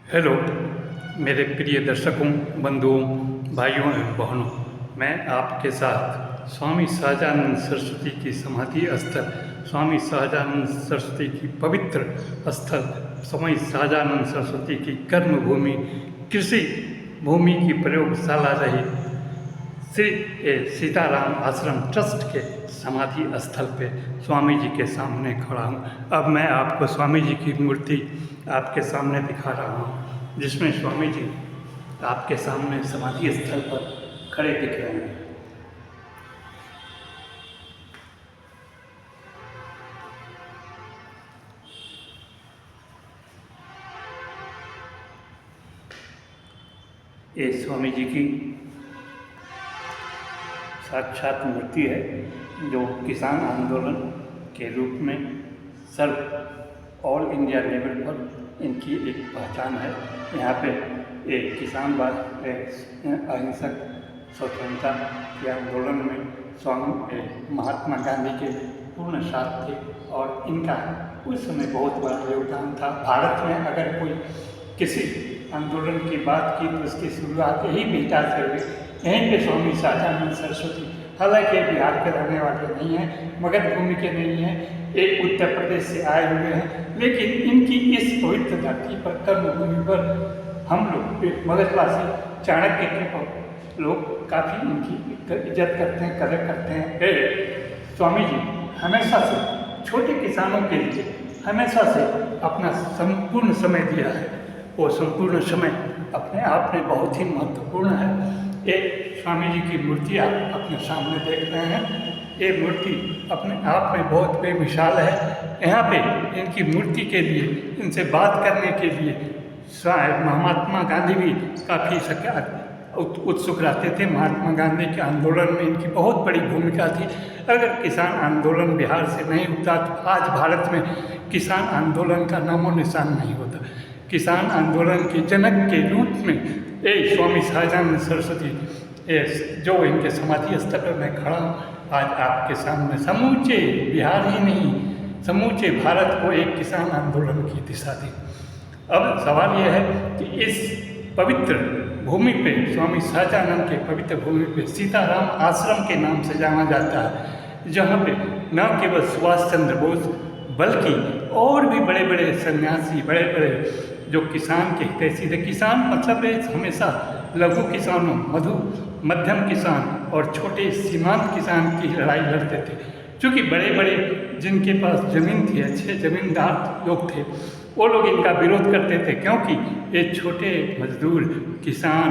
Hello मेरे प्रिय दर्शकों, बंधुओं, भाइयों एवं बहनों। मैं आपके साथ स्वामी सहजानंद सरस्वती की समाधि स्थल, स्वामी सहजानंद सरस्वती की पवित्र स्थल, स्वामी सहजानंद सरस्वती की कर्मभूमि, कृषि भूमि की प्रयोगशाला रही श्री सीताराम आश्रम ट्रस्ट के समाधि स्थल पे स्वामी जी के सामने खड़ा हूँ। अब मैं आपको स्वामी जी की मूर्ति आपके सामने दिखा रहा हूँ, जिसमें स्वामी जी आपके सामने समाधि स्थल पर खड़े दिख रहे हैं। ये स्वामी जी की साक्षात मूर्ति है, जो किसान आंदोलन के रूप में सर्व ऑल इंडिया लेवल पर इनकी एक पहचान है। यहाँ पे एक किसानवाद, अहिंसक स्वतंत्रता के आंदोलन में स्वामी महात्मा गांधी के पूर्ण साथ थे और इनका उस समय बहुत बड़ा योगदान था। भारत में अगर कोई किसी आंदोलन की बात की तो उसकी शुरुआत यही बिहार से हुई। यहीं पे स्वामी सहजानंद सरस्वती, हालांकि बिहार के रहने वाले नहीं हैं, मगध भूमि के नहीं हैं, एक उत्तर प्रदेश से आए हुए हैं, लेकिन इनकी इस पवित्र धरती पर, कर्मभूमि पर हम लोग मगधवासी चाणक्य के लोग काफ़ी इनकी इज्जत करते हैं, कदर करते हैं। स्वामी जी हमेशा से छोटे किसानों के लिए हमेशा से अपना संपूर्ण समय दिया है। वो संपूर्ण समय अपने आप में बहुत ही महत्वपूर्ण है। ये स्वामी जी की मूर्ति आप अपने सामने देख रहे हैं। ये मूर्ति अपने आप में बहुत बेमिसाल है। यहाँ पे इनकी मूर्ति के लिए, इनसे बात करने के लिए महात्मा गांधी भी काफ़ी उत्सुक रहते थे। महात्मा गांधी के आंदोलन में इनकी बहुत बड़ी भूमिका थी। अगर किसान आंदोलन बिहार से नहीं होता तो आज भारत में किसान आंदोलन का नामो निशान नहीं होता। किसान आंदोलन के जनक के रूप में स्वामी सहजानंद सरस्वती, जो इनके समाधि स्थल पर मैं खड़ा हूँ आज आपके सामने, समूचे बिहार ही नहीं, समूचे भारत को एक किसान आंदोलन की दिशा दी। अब सवाल यह है कि इस पवित्र भूमि पे, स्वामी सहजानंद के पवित्र भूमि पे सीताराम आश्रम के नाम से जाना जाता है, जहाँ पे न केवल सुभाष चंद्र बोस बल्कि और भी बड़े बड़े सन्यासी, बड़े बड़े जो किसान के हितैषी थे। किसान मतलब हमेशा लघु किसानों, मध्यम किसान और छोटे सीमांत किसान की लड़ाई लड़ते थे। क्योंकि बड़े बड़े जिनके पास ज़मीन थी, अच्छे ज़मींदार लोग थे, वो लोग इनका विरोध करते थे, क्योंकि ये छोटे मजदूर किसान,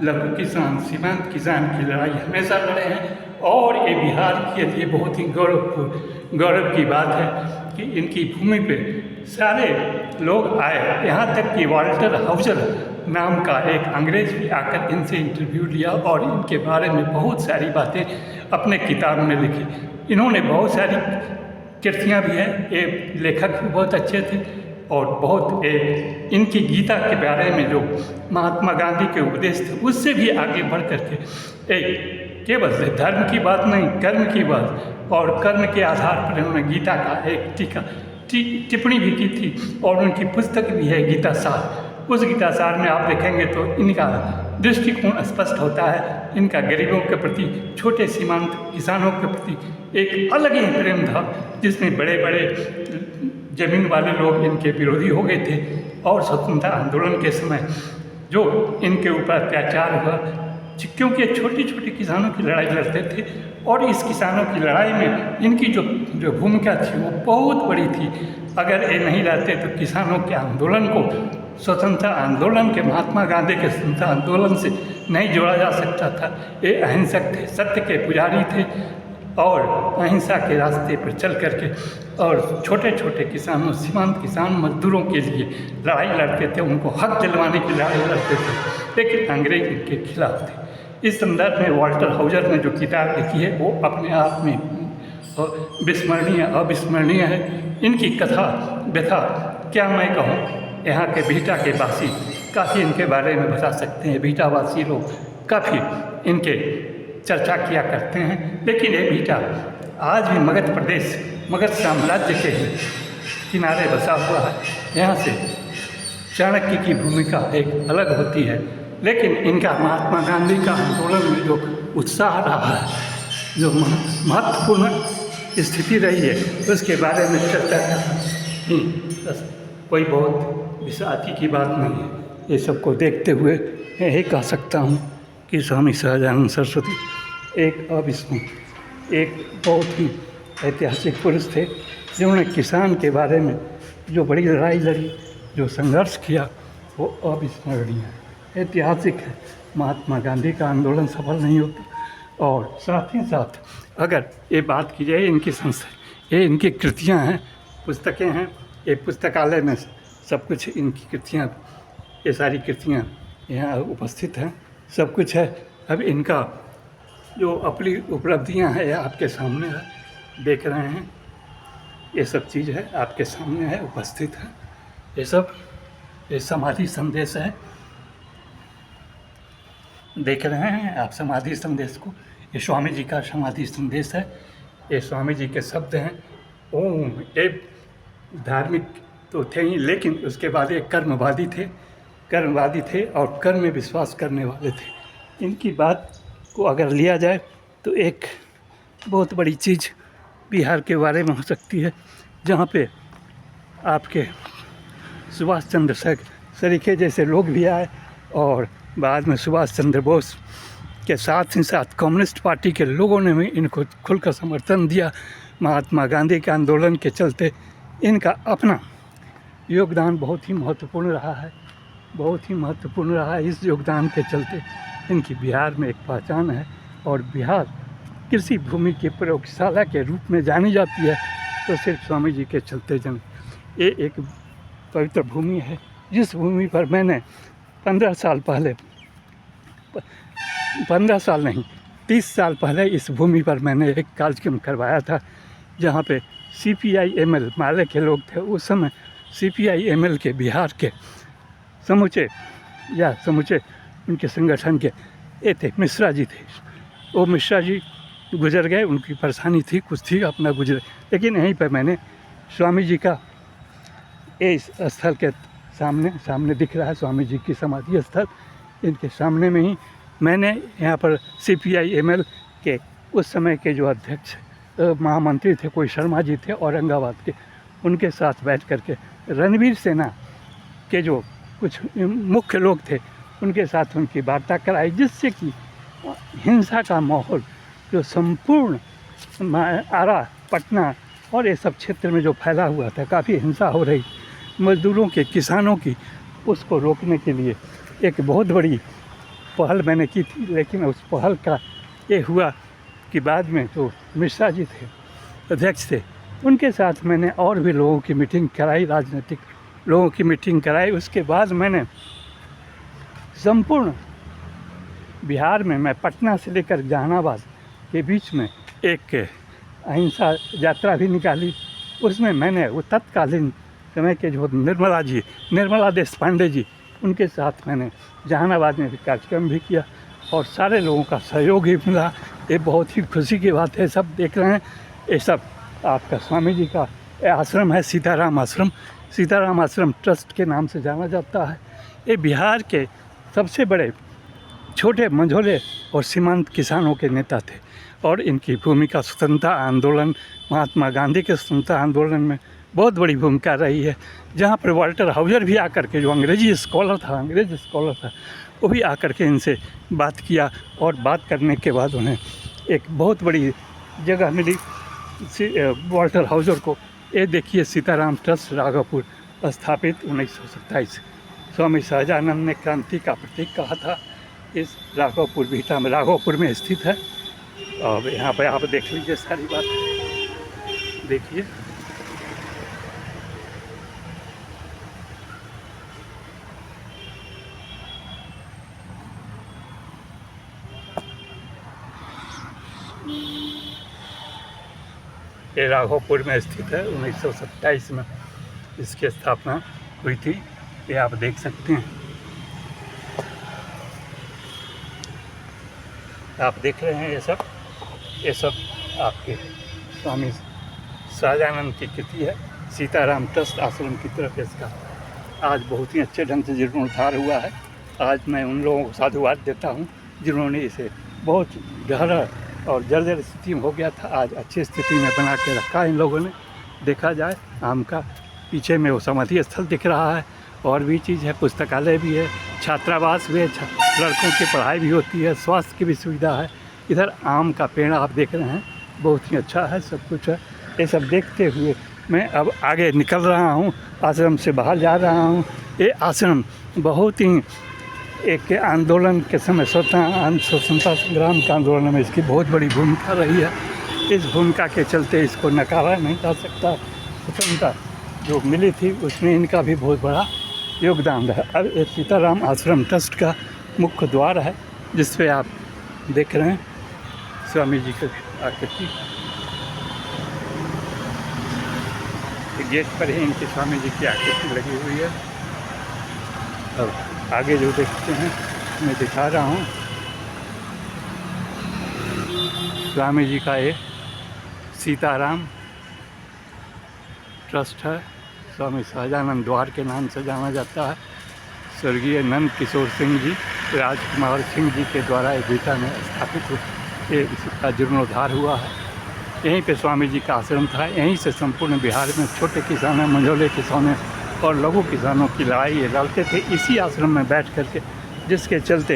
लघु किसान, सीमांत किसान की लड़ाई हमेशा लड़े हैं। और ये बिहार के लिए बहुत ही गौरव की बात है कि इनकी भूमि पे सारे लोग आए। यहाँ तक कि वाल्टर हाउजर नाम का एक अंग्रेज भी आकर इनसे इंटरव्यू लिया और इनके बारे में बहुत सारी बातें अपने किताब में लिखी। इन्होंने बहुत सारी कृतियाँ भी हैं। ये लेखक भी बहुत अच्छे थे और बहुत इनकी गीता के बारे में जो महात्मा गांधी के उपदेश थे, उससे भी आगे बढ़ करके केवल धर्म की बात नहीं, कर्म की बात, और कर्म के आधार पर उन्होंने गीता का एक टिप्पणी भी की थी और उनकी पुस्तक भी है गीता सार। उस गीता सार में आप देखेंगे तो इनका दृष्टिकोण स्पष्ट होता है। इनका गरीबों के प्रति, छोटे सीमांत किसानों के प्रति एक अलग ही प्रेम था, जिसमें बड़े बड़े जमीन वाले लोग इनके विरोधी हो गए थे। और स्वतंत्रता आंदोलन के समय जो इनके ऊपर अत्याचार हुआ, क्योंकि छोटे छोटे किसानों की लड़ाई लड़ते थे और इस किसानों की लड़ाई में इनकी जो भूमिका थी वो बहुत बड़ी थी। अगर ये नहीं रहते तो किसानों के आंदोलन को स्वतंत्रता आंदोलन के, महात्मा गांधी के स्वतंत्रता आंदोलन से नहीं जोड़ा जा सकता था। ये अहिंसक थे, सत्य के पुजारी थे और अहिंसा के रास्ते पर चल करके और छोटे छोटे किसानों, सीमांत किसान मजदूरों के लिए लड़ाई लड़ते थे, उनको हक दिलवाने की लड़ाई लड़ते थे, लेकिन अंग्रेज इनके खिलाफ थे। इस संदर्भ में वाल्टर हाउजर ने जो किताब लिखी है वो अपने आप में विस्मरणीय, अविस्मरणीय है। इनकी कथा व्यथा क्या मैं कहूँ, यहाँ के बिहटा के वासी काफ़ी इनके बारे में बता सकते हैं। बिहटा वासी लोग काफ़ी इनके चर्चा किया करते हैं। लेकिन ये बिहटा आज भी मगध प्रदेश, मगध साम्राज्य के ही किनारे बसा हुआ है। यहाँ से चाणक्य की भूमिका एक अलग होती है, लेकिन इनका महात्मा गांधी का आंदोलन में जो उत्साह रहा है, जो महत्वपूर्ण स्थिति रही है, उसके बारे में चर्चा करना ही बस कोई बहुत विषादी की बात नहीं है। ये सबको देखते हुए मैं यही कह सकता हूँ कि स्वामी सहजानंद सरस्वती एक अविस्मरणीय, एक बहुत ही ऐतिहासिक पुरुष थे, जिन्होंने किसान के बारे में जो बड़ी लड़ाई लड़ी, जो संघर्ष किया, वो अविस्मरणीय है, ऐतिहासिक है। महात्मा गांधी का आंदोलन सफल नहीं होता। और साथ ही साथ अगर ये बात की जाए इनकी संस्था, ये इनकी कृतियाँ हैं, पुस्तकें हैं, ये पुस्तकालय में सब कुछ इनकी कृतियाँ, ये सारी कृतियाँ यहाँ उपस्थित हैं, सब कुछ है। अब इनका जो अपनी उपलब्धियाँ हैं आपके सामने है, देख रहे हैं, ये सब चीज़ है आपके सामने है, उपस्थित है। ये सब ये समाधि संदेश है, देख रहे हैं आप समाधि संदेश को। ये स्वामी जी का समाधि संदेश है, ये स्वामी जी के शब्द हैं। ओम, ये धार्मिक तो थे ही, लेकिन उसके बाद ये कर्मवादी थे और कर्म में विश्वास करने वाले थे। इनकी बात को अगर लिया जाए तो एक बहुत बड़ी चीज़ बिहार के बारे में हो सकती है, जहाँ पे आपके सुभाष चंद्र सरीखे जैसे लोग भी आए और बाद में सुभाष चंद्र बोस के साथ ही साथ कम्युनिस्ट पार्टी के लोगों ने भी इनको खुलकर समर्थन दिया। महात्मा गांधी के आंदोलन के चलते इनका अपना योगदान बहुत ही महत्वपूर्ण रहा है, बहुत ही महत्वपूर्ण रहा है। इस योगदान के चलते इनकी बिहार में एक पहचान है और बिहार कृषि भूमि की प्रयोगशाला के रूप में जानी जाती है, तो सिर्फ स्वामी जी के चलते जन। ये एक पवित्र भूमि है, जिस भूमि पर मैंने 15 साल नहीं 30 साल पहले इस भूमि पर मैंने एक कार्यक्रम करवाया था, जहाँ पे CPI-ML माले के लोग थे। उस समय CPI-ML के बिहार के समूचे उनके संगठन के ये थे, मिश्रा जी थे। वो मिश्रा जी गुजर गए, उनकी परेशानी थी, कुछ थी, अपना गुजरे। लेकिन यहीं पर मैंने स्वामी जी का इस स्थल के सामने दिख रहा है, स्वामी जी की समाधि स्थल, इनके सामने में ही मैंने यहाँ पर CPI-ML के उस समय के जो अध्यक्ष महामंत्री थे, कोई शर्मा जी थे औरंगाबाद के, उनके साथ बैठ करके रणवीर सेना के जो कुछ मुख्य लोग थे उनके साथ उनकी वार्ता कराई, जिससे कि हिंसा का माहौल जो संपूर्ण आरा, पटना और ये सब क्षेत्र में जो फैला हुआ था, काफ़ी हिंसा हो रही मजदूरों के, किसानों की, उसको रोकने के लिए एक बहुत बड़ी पहल मैंने की थी। लेकिन उस पहल का ये हुआ कि बाद में जो मिश्रा जी थे, अध्यक्ष थे, उनके साथ मैंने और भी लोगों की मीटिंग कराई, राजनीतिक लोगों की मीटिंग कराई। उसके बाद मैंने संपूर्ण बिहार में, मैं पटना से लेकर जहानाबाद के बीच में एक अहिंसा यात्रा भी निकाली। उसमें मैंने वो तत्कालीन समय के जो निर्मला देशपांडे जी, उनके साथ मैंने जहानाबाद में भी कार्यक्रम भी किया और सारे लोगों का सहयोग भी मिला। ये बहुत ही खुशी की बात है। सब देख रहे हैं, ये सब आपका स्वामी जी का आश्रम है, सीताराम आश्रम ट्रस्ट के नाम से जाना जाता है। ये बिहार के सबसे बड़े छोटे मंझोले और सीमांत किसानों के नेता थे और इनकी भूमिका स्वतंत्रता आंदोलन, महात्मा गांधी के स्वतंत्रता आंदोलन में बहुत बड़ी भूमिका रही है। जहाँ पर वाल्टर हाउजर भी आकर के, जो अंग्रेज़ स्कॉलर था, वो भी आकर के इनसे बात किया और बात करने के बाद उन्हें एक बहुत बड़ी जगह मिली वाल्टर हाउजर को। ये देखिए, सीताराम ट्रस्ट राघोपुर स्थापित 1927। स्वामी सहजानंद ने क्रांति का प्रतीक कहा था। इस राघोपुर भीटा में, राघोपुर में स्थित है। और यहाँ पर आप देख लीजिए, सारी बात देखिए। ये राघोपुर में स्थित है। 1927 में इसकी स्थापना हुई थी, ये आप देख सकते हैं। आप देख रहे हैं, ये सब आपके स्वामी सहजानंद की कृति है। सीताराम ट्रस्ट आश्रम की तरफ इसका आज बहुत ही अच्छे ढंग से जीर्णोद्धार हुआ है। आज मैं उन लोगों को साधुवाद देता हूँ जिन्होंने इसे बहुत गहरा और जर्जर स्थिति में हो गया था, आज अच्छी स्थिति में बना के रखा है इन लोगों ने। देखा जाए आम का पीछे में वो समाधि स्थल दिख रहा है, और भी चीज़ है, पुस्तकालय भी है, छात्रावास भी है, लड़कों की पढ़ाई भी होती है, स्वास्थ्य की भी सुविधा है। इधर आम का पेड़ आप देख रहे हैं, बहुत ही अच्छा है, सब कुछ है। ये सब देखते हुए मैं अब आगे निकल रहा हूँ, आश्रम से बाहर जा रहा हूँ। ये आश्रम बहुत ही एक आंदोलन के समय स्वतंत्रता संग्राम के आंदोलन में इसकी बहुत बड़ी भूमिका रही है। इस भूमिका के चलते इसको नकारा नहीं जा सकता। स्वतंत्रता जो मिली थी उसमें इनका भी बहुत बड़ा योगदान है। अब ये सीताराम आश्रम ट्रस्ट का मुख्य द्वार है, जिस पे आप देख रहे हैं स्वामी जी की आकृति। गेट पर ही इनके स्वामी जी की आकृति लगी हुई है। अब आगे जो देखते हैं मैं दिखा रहा हूँ, स्वामी जी का ये सीताराम ट्रस्ट है। स्वामी सहजानंद द्वार के नाम से जाना जाता है। स्वर्गीय नंद किशोर सिंह जी, राजकुमार सिंह जी के द्वारा ये बीटा में स्थापित ये इसका जीर्णोद्धार हुआ है। यहीं पे स्वामी जी का आश्रम था। यहीं से संपूर्ण बिहार में छोटे किसानों, मंझोले किसानों और लघु किसानों की लड़ाई ये लड़ते थे इसी आश्रम में बैठ करके, जिसके चलते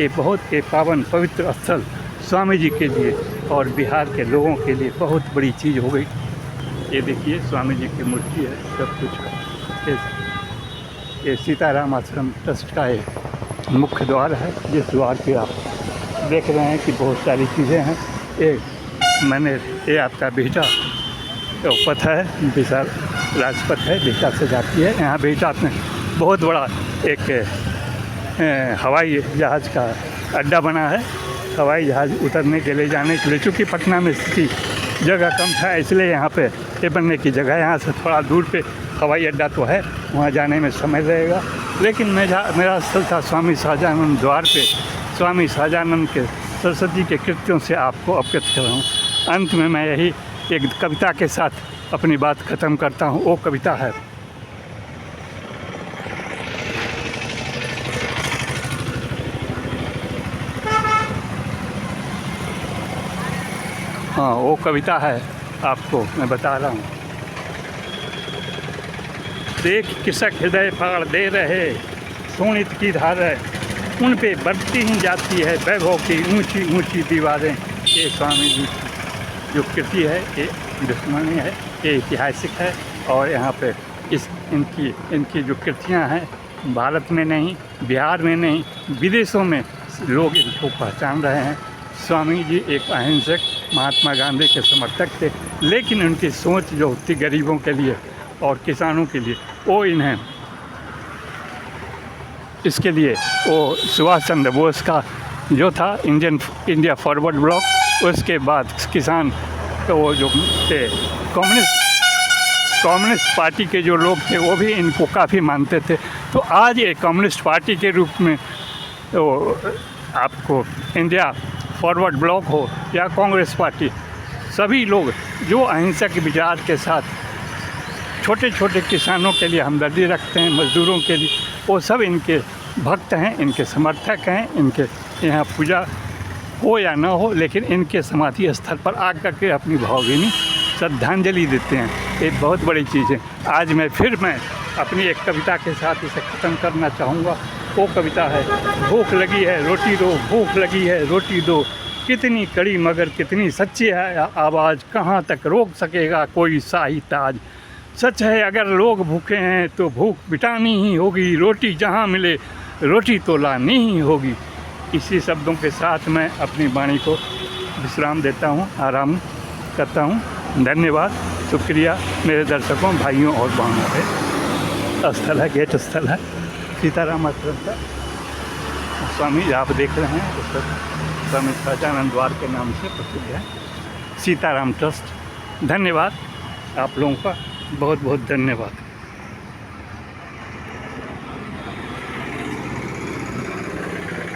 ये बहुत एक पावन पवित्र स्थल स्वामी जी के लिए और बिहार के लोगों के लिए बहुत बड़ी चीज़ हो गई। ये देखिए स्वामी जी की मूर्ति है, सब कुछ। ये सीताराम आश्रम ट्रस्ट का एक मुख्य द्वार है, जिस द्वार पे आप देख रहे हैं कि बहुत सारी चीज़ें हैं। ये आपका बिहटा पथ है, विशाल राजपथ है, बिहटा से जाती है। यहाँ बिहटा में बहुत बड़ा एक हवाई जहाज़ का अड्डा बना है। हवाई जहाज़ उतरने के लिए, जाने के लिए, चूँकि पटना में स्थिति जगह कम था इसलिए यहाँ पे ये बनने की जगह, यहाँ से थोड़ा दूर पे हवाई अड्डा तो है, वहाँ जाने में समय लगेगा। लेकिन मेरा स्थल था स्वामी सहजानंद द्वार पे। स्वामी सहजानंद के सरस्वती के कृत्यों से आपको अवगत कर रहा हूँ। अंत में मैं यही एक कविता के साथ अपनी बात ख़त्म करता हूँ। वो कविता है, हाँ वो कविता है, आपको मैं बता रहा हूँ। देख किसक हृदय फाड़ दे रहे सोनित की धार, उन पे बढ़ती ही जाती है वैभव की ऊंची ऊंची दीवारें। ये स्वामी जी की जो कृति है ये दुश्मनी है, ये ऐतिहासिक है। और यहाँ पे इनकी जो कृतियाँ हैं भारत में नहीं, बिहार में नहीं, विदेशों में लोग इनको पहचान रहे हैं। स्वामी जी एक अहिंसक महात्मा गांधी के समर्थक थे, लेकिन उनकी सोच जो थी गरीबों के लिए और किसानों के लिए, वो इन्हें इसके लिए वो सुभाष चंद्र बोस का जो था इंडिया फॉरवर्ड ब्लॉक, उसके बाद किसान तो वो जो थे कम्युनिस्ट पार्टी के जो लोग थे वो भी इनको काफ़ी मानते थे। तो आज ये कम्युनिस्ट पार्टी के रूप में तो आपको इंडिया फॉरवर्ड ब्लॉक हो या कांग्रेस पार्टी, सभी लोग जो अहिंसक विचार के साथ छोटे छोटे किसानों के लिए हमदर्दी रखते हैं, मज़दूरों के लिए, वो सब इनके भक्त हैं, इनके समर्थक हैं। इनके यहाँ पूजा हो या ना हो, लेकिन इनके समाधि स्थल पर आकर के अपनी भावभीनी श्रद्धांजलि देते हैं। एक बहुत बड़ी चीज़ है। आज मैं अपनी एक कविता के साथ इसे ख़त्म करना चाहूँगा। वो कविता है, भूख लगी है रोटी दो, भूख लगी है रोटी दो, कितनी कड़ी मगर कितनी सच्ची है आवाज़, कहाँ तक रोक सकेगा कोई शाही ताज। सच है अगर लोग भूखे हैं तो भूख मिटानी ही होगी, रोटी जहाँ मिले रोटी तो लानी ही होगी। इसी शब्दों के साथ मैं अपनी वाणी को विश्राम देता हूँ, आराम करता हूँ। धन्यवाद, शुक्रिया मेरे दर्शकों, भाइयों और बहनों के। स्थल है, गेट स्थल है सीताराम आश्रम का। स्वामी आप देख रहे हैं उस पर स्वामी सहजानंद द्वार के नाम से प्रसिद्ध है सीताराम ट्रस्ट। धन्यवाद आप लोगों का, बहुत बहुत धन्यवाद।